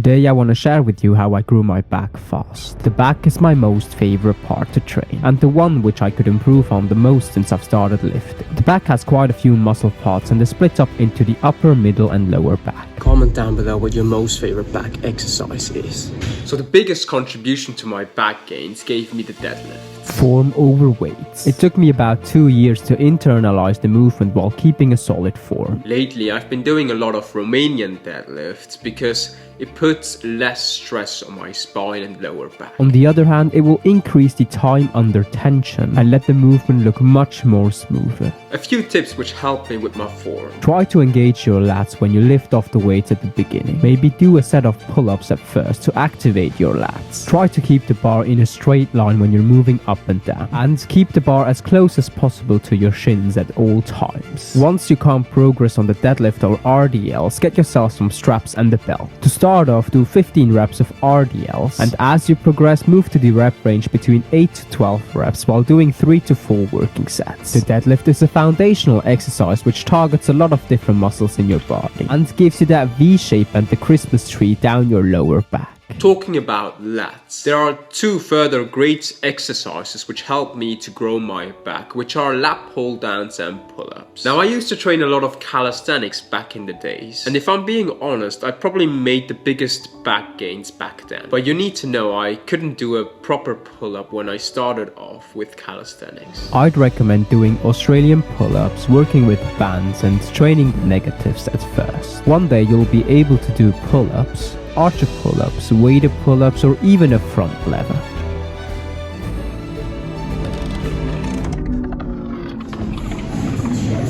Today I want to share with you how I grew my back fast. The back is my most favorite part to train, and the one which I could improve on the most since I've started lifting. The back has quite a few muscle parts and is split up into the upper, middle and lower back. Comment down below what your most favorite back exercise is. So the biggest contribution to my back gains gave me the deadlift. Form over weights. It took me about 2 years to internalize the movement while keeping a solid form. Lately I've been doing a lot of Romanian deadlifts because it puts less stress on my spine and lower back. On the other hand, it will increase the time under tension and let the movement look much more smoother. A few tips which help me with my form. Try to engage your lats when you lift off the weights at the beginning. Maybe do a set of pull-ups at first to activate your lats. Try to keep the bar in a straight line when you're moving up and down. And keep the bar as close as possible to your shins at all times. Once you can't progress on the deadlift or RDLs, get yourself some straps and a belt. To start off, do 15 reps of RDLs, and as you progress, move to the rep range between 8 to 12 reps while doing 3 to 4 working sets. The deadlift is a foundational exercise which targets a lot of different muscles in your body and gives you that V shape and the Christmas tree down your lower back. Talking about lats, there are two further great exercises which help me to grow my back, which are lap hold downs and pull-ups. Now I used to train a lot of calisthenics back in the days, and if I'm being honest, I probably made the biggest back gains back then. But you need to know I couldn't do a proper pull-up when I started off with calisthenics. I'd recommend doing Australian pull-ups, working with bands and training the negatives at first. One day you'll be able to do pull-ups, archer pull-ups, weighted pull-ups or even a front lever.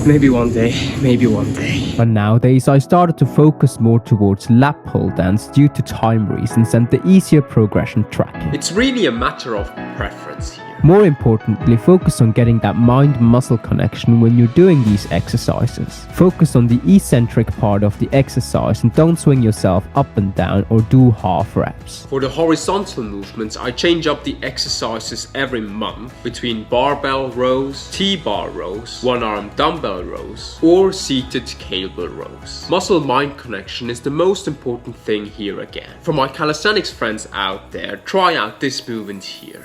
Maybe one day. But nowadays I started to focus more towards lap pull downs due to time reasons and the easier progression tracking. It's really a matter of preference here. More importantly, focus on getting that mind-muscle connection when you're doing these exercises. Focus on the eccentric part of the exercise and don't swing yourself up and down or do half reps. For the horizontal movements, I change up the exercises every month between barbell rows, T-bar rows, one-arm dumbbell rows, or seated cable rows. Muscle-mind connection is the most important thing here again. For my calisthenics friends out there, try out this movement here.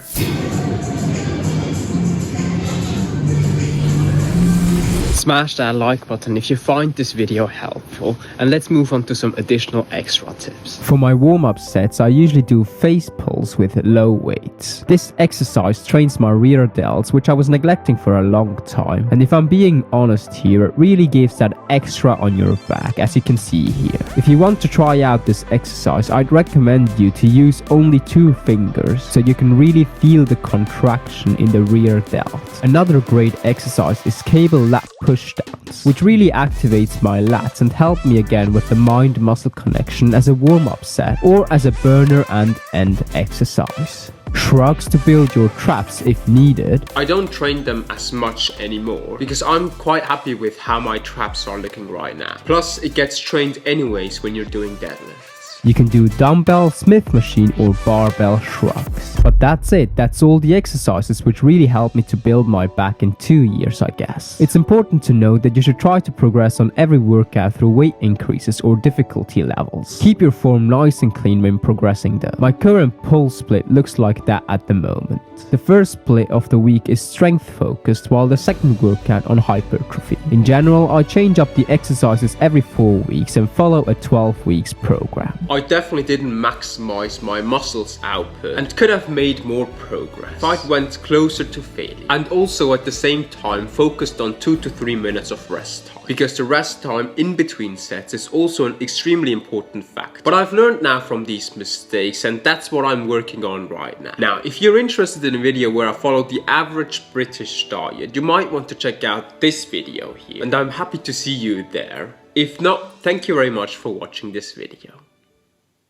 Smash that like button if you find this video helpful, and let's move on to some additional extra tips. For my warm-up sets, I usually do face pulls with low weights. This exercise trains my rear delts, which I was neglecting for a long time, and if I'm being honest here, it really gives that extra on your back, as you can see here. If you want to try out this exercise, I'd recommend you to use only 2 fingers so you can really feel the contraction in the rear delt. Another great exercise is cable lat push downs, which really activates my lats and help me again with the mind-muscle connection as a warm-up set or as a burner and end exercise. Shrugs to build your traps if needed. I don't train them as much anymore because I'm quite happy with how my traps are looking right now. Plus it gets trained anyways when you're doing deadlifts. You can do dumbbell, Smith machine or barbell shrugs. But that's it, that's all the exercises which really helped me to build my back in 2 years, I guess. It's important to note that you should try to progress on every workout through weight increases or difficulty levels. Keep your form nice and clean when progressing though. My current pull split looks like that at the moment. The first split of the week is strength focused while the second workout on hypertrophy. In general, I change up the exercises every 4 weeks and follow a 12 weeks program. I definitely didn't maximize my muscles output and could have made more progress. Fight went closer to failure, and also at the same time focused on 2 to 3 minutes of rest time, because the rest time in between sets is also an extremely important factor. But I've learned now from these mistakes, and that's what I'm working on right now. Now, if you're interested in a video where I follow the average British diet, you might want to check out this video here, and I'm happy to see you there. If not, thank you very much for watching this video.